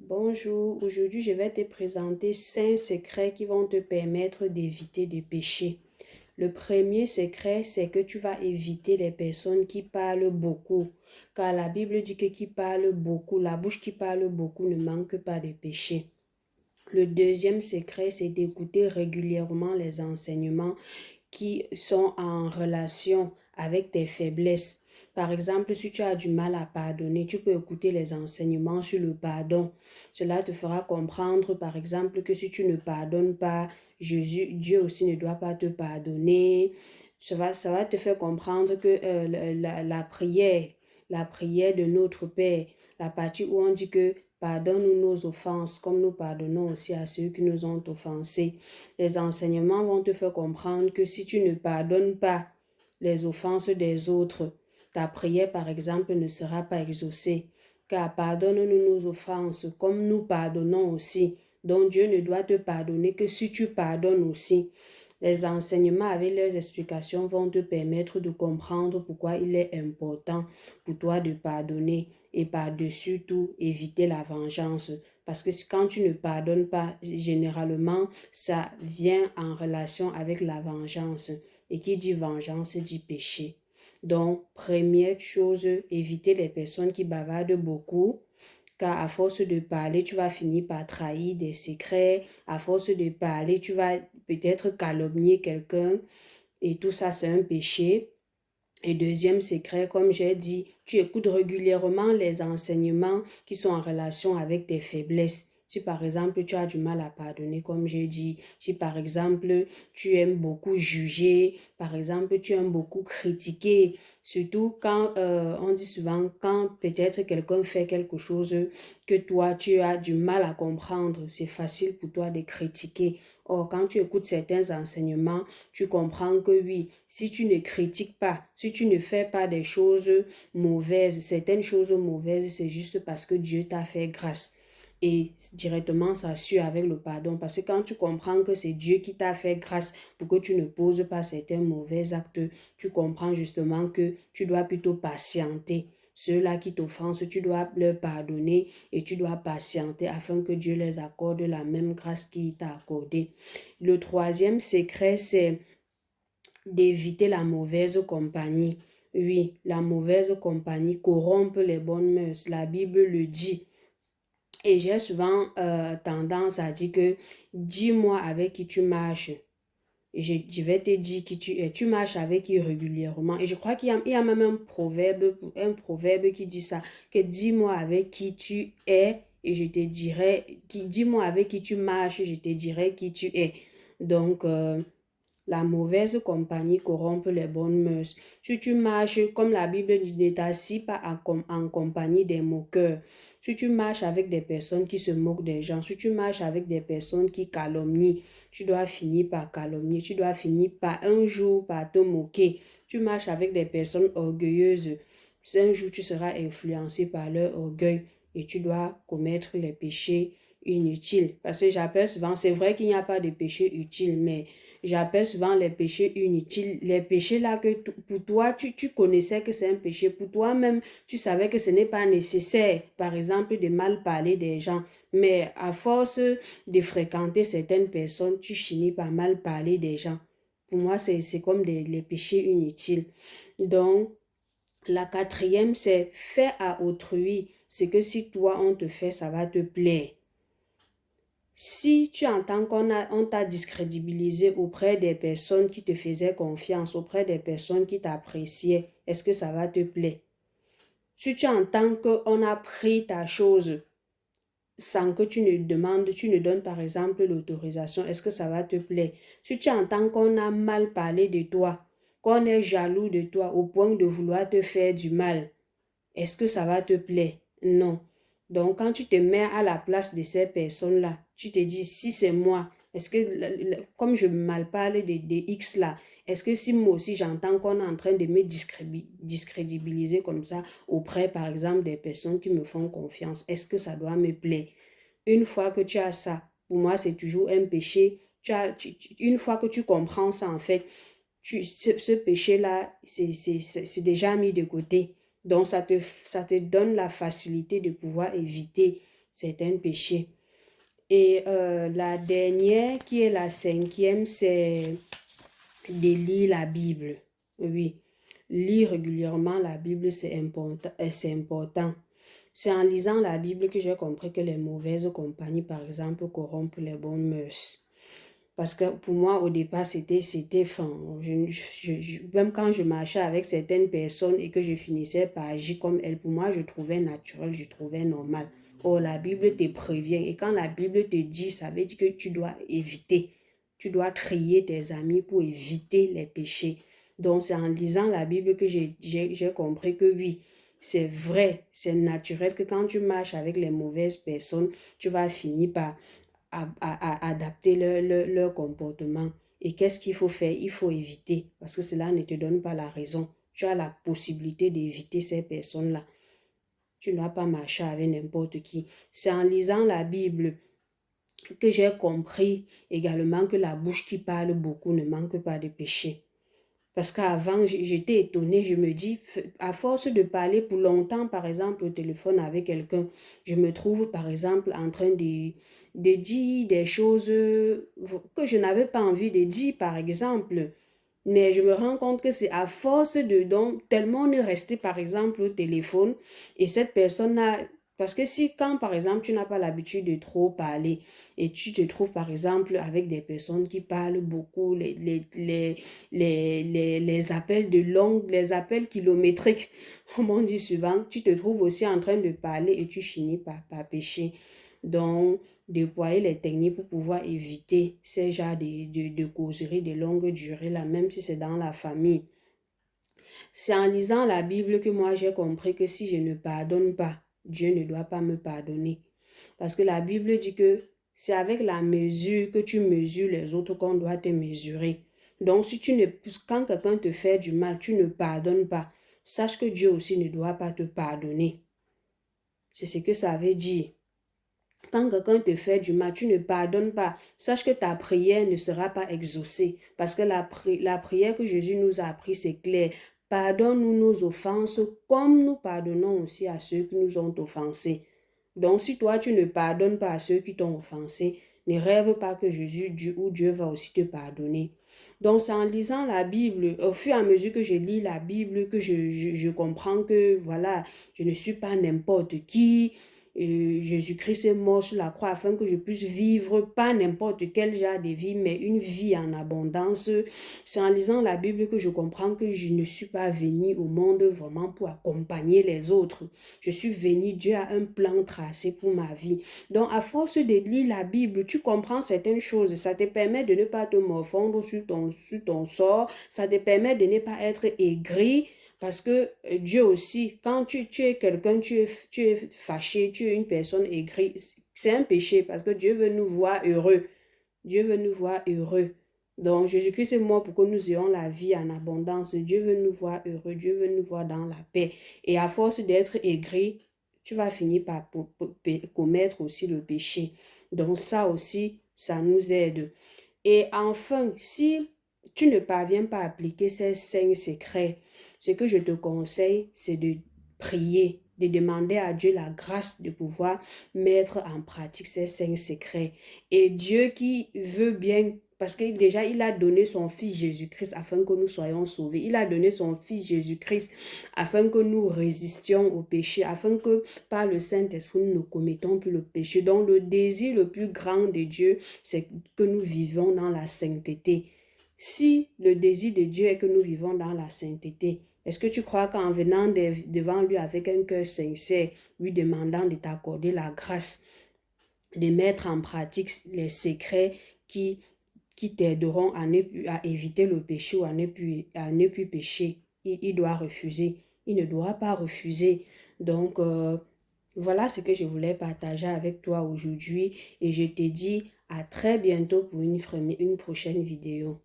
Bonjour, aujourd'hui je vais te présenter 5 secrets qui vont te permettre d'éviter de pécher. Le premier secret, c'est que tu vas éviter les personnes qui parlent beaucoup. Car la Bible dit que qui parle beaucoup, la bouche qui parle beaucoup ne manque pas de péché. Le deuxième secret, c'est d'écouter régulièrement les enseignements qui sont en relation avec tes faiblesses. Par exemple, si tu as du mal à pardonner, tu peux écouter les enseignements sur le pardon. Cela te fera comprendre, par exemple, que si tu ne pardonnes pas, Dieu aussi ne doit pas te pardonner. Ça va te faire comprendre que la prière de notre Père, la partie où on dit que pardonne-nous nos offenses, comme nous pardonnons aussi à ceux qui nous ont offensés. Les enseignements vont te faire comprendre que si tu ne pardonnes pas les offenses des autres, ta prière, par exemple, ne sera pas exaucée. Car pardonne-nous nos offenses, comme nous pardonnons aussi. Donc Dieu ne doit te pardonner que si tu pardonnes aussi. Les enseignements avec leurs explications vont te permettre de comprendre pourquoi il est important pour toi de pardonner et par-dessus tout éviter la vengeance. Parce que quand tu ne pardonnes pas, généralement, ça vient en relation avec la vengeance. Et qui dit vengeance dit péché. Donc, première chose, éviter les personnes qui bavardent beaucoup. Car à force de parler, tu vas finir par trahir des secrets. À force de parler, tu vas peut-être calomnier quelqu'un. Et tout ça, c'est un péché. Et deuxième secret, comme j'ai dit, tu écoutes régulièrement les enseignements qui sont en relation avec tes faiblesses. Si par exemple tu as du mal à pardonner, comme j'ai dit, si par exemple tu aimes beaucoup juger, par exemple tu aimes beaucoup critiquer, surtout quand on dit souvent quand peut-être quelqu'un fait quelque chose que toi tu as du mal à comprendre, c'est facile pour toi de critiquer. Or, quand tu écoutes certains enseignements, tu comprends que oui, si tu ne critiques pas, si tu ne fais pas des choses mauvaises, certaines choses mauvaises, c'est juste parce que Dieu t'a fait grâce. Et directement, ça suit avec le pardon. Parce que quand tu comprends que c'est Dieu qui t'a fait grâce pour que tu ne poses pas certains mauvais actes, tu comprends justement que tu dois plutôt patienter. Ceux-là qui t'offensent, tu dois leur pardonner et tu dois patienter afin que Dieu les accorde la même grâce qu'il t'a accordée. Le troisième secret, c'est d'éviter la mauvaise compagnie. Oui, la mauvaise compagnie corrompt les bonnes mœurs. La Bible le dit. Et j'ai souvent tendance à dire que dis-moi avec qui tu marches. Je vais te dire qui tu es. Tu marches avec qui régulièrement. Et je crois qu'il y a même un proverbe qui dit ça, que dis-moi avec qui tu es et je te dirai, dis-moi avec qui tu marches, je te dirai qui tu es. Donc, la mauvaise compagnie corrompt les bonnes mœurs. Si tu marches, comme la Bible dit, ne t'assis pas en compagnie des moqueurs. Si tu marches avec des personnes qui se moquent des gens, si tu marches avec des personnes qui calomnient, tu dois finir par calomnier, tu dois finir par un jour par te moquer. Tu marches avec des personnes orgueilleuses, un jour tu seras influencé par leur orgueil et tu dois commettre les péchés inutiles. Parce que j'appelle souvent, c'est vrai qu'il n'y a pas de péché utile, mais j'appelle souvent les péchés inutiles, les péchés là que pour toi, tu connaissais que c'est un péché. Pour toi-même, tu savais que ce n'est pas nécessaire, par exemple, de mal parler des gens. Mais à force de fréquenter certaines personnes, tu finis par mal parler des gens. Pour moi, c'est comme les péchés inutiles. Donc, la quatrième, c'est faire à autrui ce que si toi, on te fait, ça va te plaire. Si tu entends on t'a discrédibilisé auprès des personnes qui te faisaient confiance, auprès des personnes qui t'appréciaient, est-ce que ça va te plaire? Si tu entends qu'on a pris ta chose sans que tu ne demandes, tu ne donnes par exemple l'autorisation, est-ce que ça va te plaire? Si tu entends qu'on a mal parlé de toi, qu'on est jaloux de toi au point de vouloir te faire du mal, est-ce que ça va te plaire? Non. Donc, quand tu te mets à la place de ces personnes-là, tu te dis, si c'est moi, est-ce que, comme je mal parle de X là, est-ce que si moi aussi j'entends qu'on est en train de me discrédibiliser comme ça auprès, par exemple, des personnes qui me font confiance, est-ce que ça doit me plaire? Une fois que tu as ça, pour moi, c'est toujours un péché. Une fois que tu comprends ça, en fait, ce péché-là, c'est déjà mis de côté. Donc, ça te donne la facilité de pouvoir éviter certains péchés. Et la dernière, qui est la cinquième, c'est de lire la Bible. Oui, lire régulièrement la Bible, c'est important. C'est en lisant la Bible que j'ai compris que les mauvaises compagnies, par exemple, corrompent les bonnes mœurs. Parce que pour moi, au départ, c'était fin. Même quand je marchais avec certaines personnes et que je finissais par agir comme elles, pour moi, je trouvais naturel, je trouvais normal. Oh, la Bible te prévient. Et quand la Bible te dit, ça veut dire que tu dois éviter. Tu dois trier tes amis pour éviter les péchés. Donc, c'est en lisant la Bible que j'ai compris que oui, c'est vrai, c'est naturel que quand tu marches avec les mauvaises personnes, tu vas finir par adapter leur comportement. Et qu'est-ce qu'il faut faire? Il faut éviter, parce que cela ne te donne pas la raison. Tu as la possibilité d'éviter ces personnes-là. Tu ne dois pas marcher avec n'importe qui. C'est en lisant la Bible que j'ai compris également que la bouche qui parle beaucoup ne manque pas de péché. Parce qu'avant, j'étais étonnée, je me dis, à force de parler pour longtemps, par exemple, au téléphone avec quelqu'un, je me trouve, par exemple, en train de dire des choses que je n'avais pas envie de dire, par exemple. Mais je me rends compte que c'est à force de, donc, tellement on est resté, par exemple, au téléphone, et cette personne-là, parce que si, quand, par exemple, tu n'as pas l'habitude de trop parler, et tu te trouves, par exemple, avec des personnes qui parlent beaucoup, les appels de longue, les appels kilométriques, comme on dit souvent, tu te trouves aussi en train de parler et tu finis par pécher. Donc, déployer les techniques pour pouvoir éviter ces genres de causeries de longue durée, là, même si c'est dans la famille. C'est en lisant la Bible que moi j'ai compris que si je ne pardonne pas, Dieu ne doit pas me pardonner. Parce que la Bible dit que c'est avec la mesure que tu mesures les autres qu'on doit te mesurer. Donc, si tu ne, quand quelqu'un te fait du mal, tu ne pardonnes pas, sache que Dieu aussi ne doit pas te pardonner. C'est ce que ça veut dire. Quand quelqu'un te fait du mal, tu ne pardonnes pas. Sache que ta prière ne sera pas exaucée. Parce que la prière que Jésus nous a appris, c'est clair. Pardonne-nous nos offenses comme nous pardonnons aussi à ceux qui nous ont offensés. Donc, si toi, tu ne pardonnes pas à ceux qui t'ont offensé, ne rêve pas que Dieu va aussi te pardonner. Donc, c'est en lisant la Bible, au fur et à mesure que je lis la Bible, que je comprends que, voilà, je ne suis pas n'importe qui. Jésus-Christ est mort sur la croix afin que je puisse vivre pas n'importe quel genre de vie, mais une vie en abondance. C'est en lisant la Bible que je comprends que je ne suis pas venu au monde vraiment pour accompagner les autres. Je suis venu, Dieu a un plan tracé pour ma vie. Donc, à force de lire la Bible, tu comprends certaines choses. Ça te permet de ne pas te morfondre sur ton sort. Ça te permet de ne pas être aigri. Parce que Dieu aussi, quand tu es quelqu'un, tu es fâché, tu es une personne aigrie, c'est un péché parce que Dieu veut nous voir heureux. Dieu veut nous voir heureux. Donc, Jésus-Christ est mort pour que nous ayons la vie en abondance. Dieu veut nous voir heureux. Dieu veut nous voir dans la paix. Et à force d'être aigri, tu vas finir par commettre aussi le péché. Donc, ça aussi, ça nous aide. Et enfin, si tu ne parviens pas à appliquer ces 5 secrets, ce que je te conseille, c'est de prier, de demander à Dieu la grâce de pouvoir mettre en pratique ces 5 secrets. Et Dieu qui veut bien, parce que déjà, il a donné son Fils Jésus-Christ afin que nous soyons sauvés. Il a donné son Fils Jésus-Christ afin que nous résistions au péché, afin que par le Saint-Esprit, nous ne commettons plus le péché. Donc, le désir le plus grand de Dieu, c'est que nous vivons dans la sainteté. Si le désir de Dieu est que nous vivons dans la sainteté, est-ce que tu crois qu'en venant devant lui avec un cœur sincère, lui demandant de t'accorder la grâce, de mettre en pratique les secrets qui t'aideront à éviter le péché ou à ne plus pécher, il doit refuser. Il ne doit pas refuser. Donc, voilà ce que je voulais partager avec toi aujourd'hui et je te dis à très bientôt pour une prochaine vidéo.